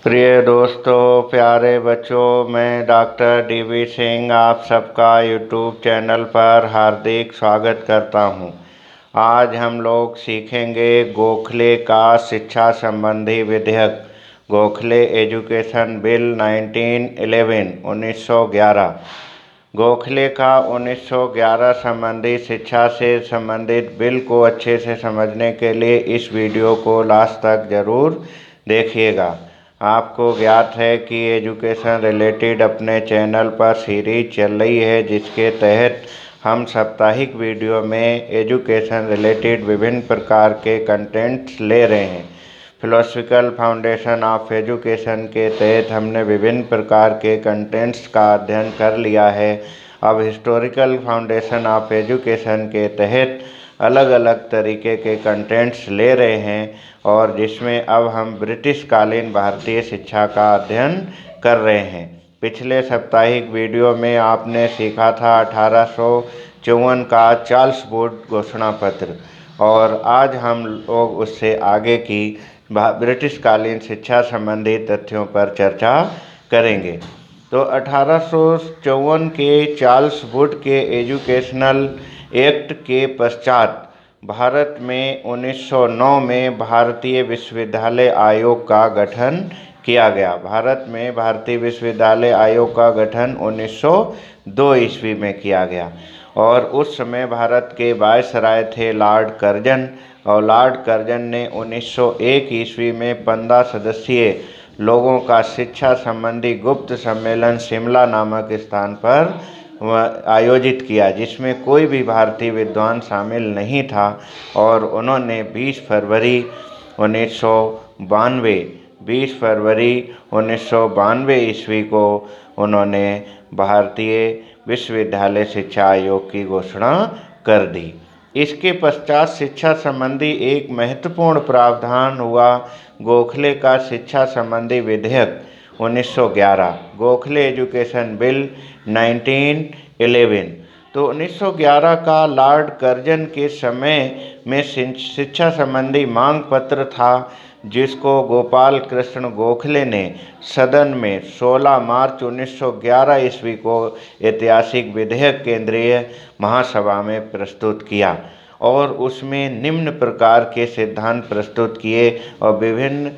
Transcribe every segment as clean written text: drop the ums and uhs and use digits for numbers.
प्रिय दोस्तों, प्यारे बच्चों, मैं डॉक्टर DB सिंह आप सबका यूट्यूब चैनल पर हार्दिक स्वागत करता हूं। आज हम लोग सीखेंगे गोखले का शिक्षा संबंधी विधेयक, गोखले एजुकेशन बिल 1911। गोखले का 1911 संबंधी शिक्षा से संबंधित बिल को अच्छे से समझने के लिए इस वीडियो को लास्ट तक ज़रूर देखिएगा। आपको ज्ञात है कि एजुकेशन रिलेटेड अपने चैनल पर सीरीज चल रही है, जिसके तहत हम साप्ताहिक वीडियो में एजुकेशन रिलेटेड विभिन्न प्रकार के कंटेंट्स ले रहे हैं। फिलोसफिकल फाउंडेशन ऑफ एजुकेशन के तहत हमने विभिन्न प्रकार के कंटेंट्स का अध्ययन कर लिया है। अब हिस्टोरिकल फाउंडेशन ऑफ एजुकेशन के तहत अलग अलग तरीके के कंटेंट्स ले रहे हैं, और जिसमें अब हम ब्रिटिश कालीन भारतीय शिक्षा का अध्ययन कर रहे हैं। पिछले साप्ताहिक वीडियो में आपने सीखा था 1854 का चार्ल्स वुड घोषणा पत्र, और आज हम लोग उससे आगे की ब्रिटिश कालीन शिक्षा संबंधी तथ्यों पर चर्चा करेंगे। तो 1854 के चार्ल्स वुड के एजुकेशनल एक्ट के पश्चात भारत में 1909 में भारतीय विश्वविद्यालय आयोग का गठन किया गया। भारत में भारतीय विश्वविद्यालय आयोग का गठन 1902 ईस्वी में किया गया, और उस समय भारत के वायसराय थे लॉर्ड कर्जन, और लॉर्ड कर्जन ने 1901 ईस्वी में 15 सदस्यीय लोगों का शिक्षा संबंधी गुप्त सम्मेलन शिमला नामक स्थान पर आयोजित किया, जिसमें कोई भी भारतीय विद्वान शामिल नहीं था। और उन्होंने 20 फरवरी 1992 ईस्वी को उन्होंने भारतीय विश्वविद्यालय शिक्षा आयोग की घोषणा कर दी। इसके पश्चात शिक्षा संबंधी एक महत्वपूर्ण प्रावधान हुआ, गोखले का शिक्षा संबंधी विधेयक 1911, गोखले एजुकेशन बिल 1911। तो 1911 का लॉर्ड कर्जन के समय में शिक्षा संबंधी मांग पत्र था, जिसको गोपाल कृष्ण गोखले ने सदन में 16 मार्च 1911 ईस्वी को ऐतिहासिक विधेयक केंद्रीय महासभा में प्रस्तुत किया, और उसमें निम्न प्रकार के सिद्धांत प्रस्तुत किए और विभिन्न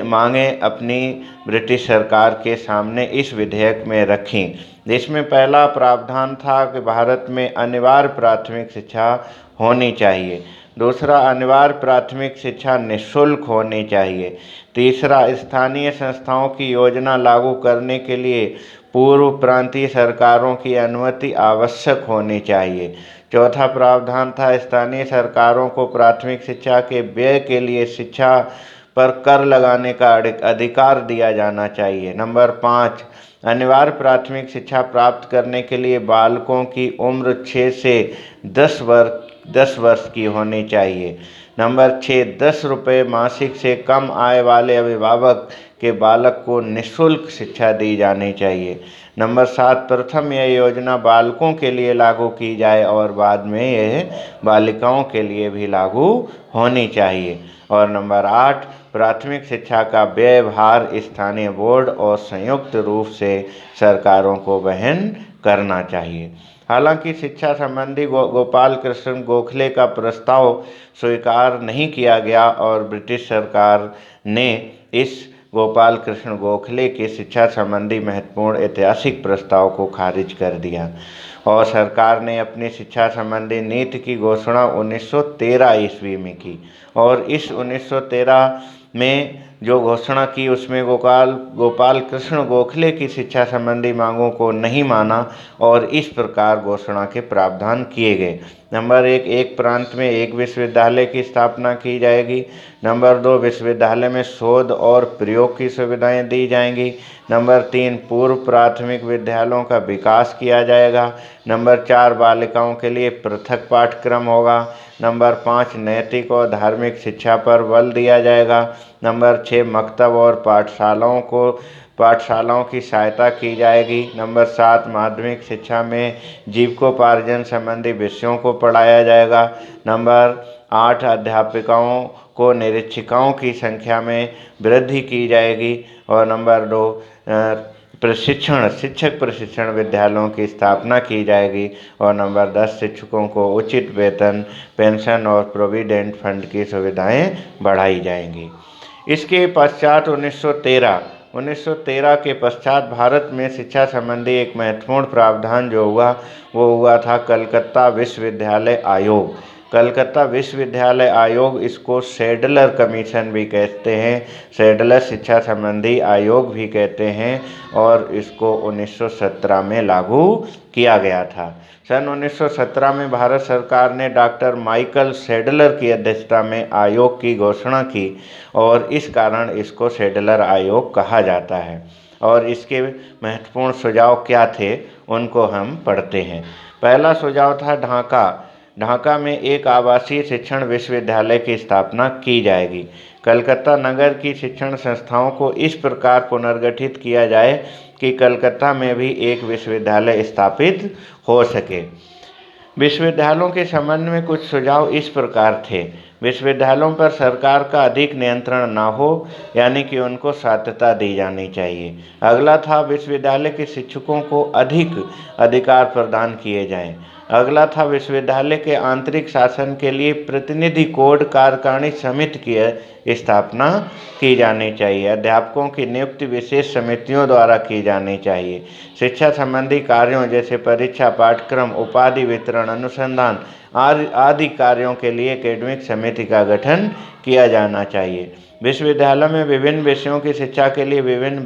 मांगें अपनी ब्रिटिश सरकार के सामने इस विधेयक में रखीं। जिसमें पहला प्रावधान था कि भारत में अनिवार्य प्राथमिक शिक्षा होनी चाहिए। दूसरा, अनिवार्य प्राथमिक शिक्षा निःशुल्क होनी चाहिए। तीसरा, स्थानीय संस्थाओं की योजना लागू करने के लिए पूर्व प्रांतीय सरकारों की अनुमति आवश्यक होनी चाहिए। चौथा प्रावधान था, स्थानीय सरकारों को प्राथमिक शिक्षा के व्यय के लिए शिक्षा पर कर लगाने का अधिकार दिया जाना चाहिए। नंबर 5, अनिवार्य प्राथमिक शिक्षा प्राप्त करने के लिए बालकों की उम्र 6 से 10 वर्ष की होनी चाहिए। नंबर 6, 10 रुपये मासिक से कम आय वाले अभिभावक के बालक को निःशुल्क शिक्षा दी जानी चाहिए। नंबर 7, प्रथम यह योजना बालकों के लिए लागू की जाए और बाद में यह बालिकाओं के लिए भी लागू होनी चाहिए। और नंबर 8, प्राथमिक शिक्षा का व्यय भार स्थानीय बोर्ड और संयुक्त रूप से सरकारों को वहन करना चाहिए। हालांकि शिक्षा संबंधी गोपाल कृष्ण गोखले का प्रस्ताव स्वीकार नहीं किया गया, और ब्रिटिश सरकार ने इस गोपाल कृष्ण गोखले के शिक्षा संबंधी महत्वपूर्ण ऐतिहासिक प्रस्ताव को खारिज कर दिया, और सरकार ने अपनी शिक्षा संबंधी नीति की घोषणा 1913 ईस्वी में की। और इस 1913 में जो घोषणा की, उसमें गोपाल कृष्ण गोखले की शिक्षा संबंधी मांगों को नहीं माना, और इस प्रकार घोषणा के प्रावधान किए गए। नंबर 1, एक प्रांत में एक विश्वविद्यालय की स्थापना की जाएगी। नंबर 2, विश्वविद्यालय में शोध और प्रयोग की सुविधाएं दी जाएंगी। नंबर 3, पूर्व प्राथमिक विद्यालयों का विकास किया जाएगा। नंबर 4, बालिकाओं के लिए पृथक पाठ्यक्रम होगा। नंबर 5, नैतिक और धार्मिक शिक्षा पर बल दिया जाएगा। नंबर 6, मकतब और पाठशालाओं की सहायता की जाएगी। नंबर 7, माध्यमिक शिक्षा में जीविकोपार्जन संबंधी विषयों को पढ़ाया जाएगा। नंबर 8 अध्यापिकाओं को निरीक्षिकाओं की संख्या में वृद्धि की जाएगी। और नंबर 2 शिक्षक प्रशिक्षण विद्यालयों की स्थापना की जाएगी। और नंबर 10 शिक्षकों को उचित वेतन, पेंशन और प्रोविडेंट फंड की सुविधाएं बढ़ाई जाएंगी। इसके पश्चात 1913 के पश्चात भारत में शिक्षा संबंधी एक महत्वपूर्ण प्रावधान जो हुआ वो हुआ था कलकत्ता विश्वविद्यालय आयोग। कलकत्ता विश्वविद्यालय आयोग, इसको सैडलर कमीशन भी कहते हैं, सैडलर शिक्षा संबंधी आयोग भी कहते हैं, और इसको 1917 में लागू किया गया था। सन 1917 में भारत सरकार ने डॉक्टर माइकल सैडलर की अध्यक्षता में आयोग की घोषणा की, और इस कारण इसको सैडलर आयोग कहा जाता है। और इसके महत्वपूर्ण सुझाव क्या थे उनको हम पढ़ते हैं। पहला सुझाव था ढाका में एक आवासीय शिक्षण विश्वविद्यालय की स्थापना की जाएगी। कलकत्ता नगर की शिक्षण संस्थाओं को इस प्रकार पुनर्गठित किया जाए कि कलकत्ता में भी एक विश्वविद्यालय स्थापित हो सके। विश्वविद्यालयों के संबंध में कुछ सुझाव इस प्रकार थे। विश्वविद्यालयों पर सरकार का अधिक नियंत्रण ना हो, यानी कि उनको स्वायत्तता दी जानी चाहिए। अगला था विश्वविद्यालय के शिक्षकों को अधिक अधिकार प्रदान किए जाएं। अगला था विश्वविद्यालय के आंतरिक शासन के लिए प्रतिनिधि कोड कार्यकारिणी समिति की स्थापना की जानी चाहिए। अध्यापकों की नियुक्ति विशेष समितियों द्वारा की जानी चाहिए। शिक्षा संबंधी कार्यों जैसे परीक्षा, पाठ्यक्रम, उपाधि वितरण, अनुसंधान आदि कार्यों के लिए एकेडमिक समिति का गठन किया जाना चाहिए। विश्वविद्यालय में विभिन्न विषयों की शिक्षा के लिए विभिन्न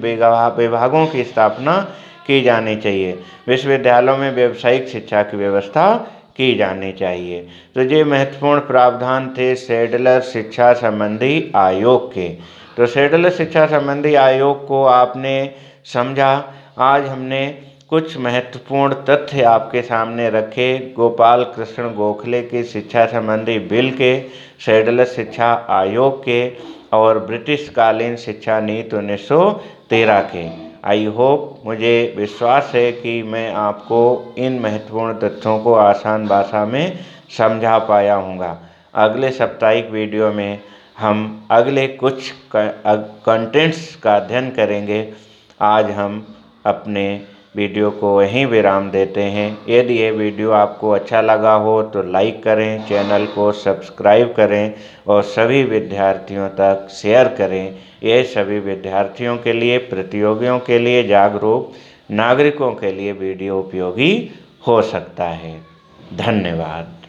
विभागों की स्थापना की जानी चाहिए। विश्वविद्यालयों में व्यावसायिक शिक्षा की व्यवस्था की जानी चाहिए। तो ये महत्वपूर्ण प्रावधान थे सैडलर शिक्षा संबंधी आयोग के। तो सैडलर शिक्षा संबंधी आयोग को आपने समझा। आज हमने कुछ महत्वपूर्ण तथ्य आपके सामने रखे गोपाल कृष्ण गोखले के शिक्षा संबंधी बिल के, सैडलर शिक्षा आयोग के और ब्रिटिश कालीन शिक्षा नीति 1913 के। आई होप, मुझे विश्वास है कि मैं आपको इन महत्वपूर्ण तथ्यों को आसान भाषा में समझा पाया हूँगा। अगले साप्ताहिक वीडियो में हम अगले कुछ कंटेंट्स का अध्ययन करेंगे। आज हम अपने वीडियो को यहीं विराम देते हैं। यदि ये वीडियो आपको अच्छा लगा हो तो लाइक करें, चैनल को सब्सक्राइब करें और सभी विद्यार्थियों तक शेयर करें। ये सभी विद्यार्थियों के लिए, प्रतियोगियों के लिए, जागरूक नागरिकों के लिए वीडियो उपयोगी हो सकता है। धन्यवाद।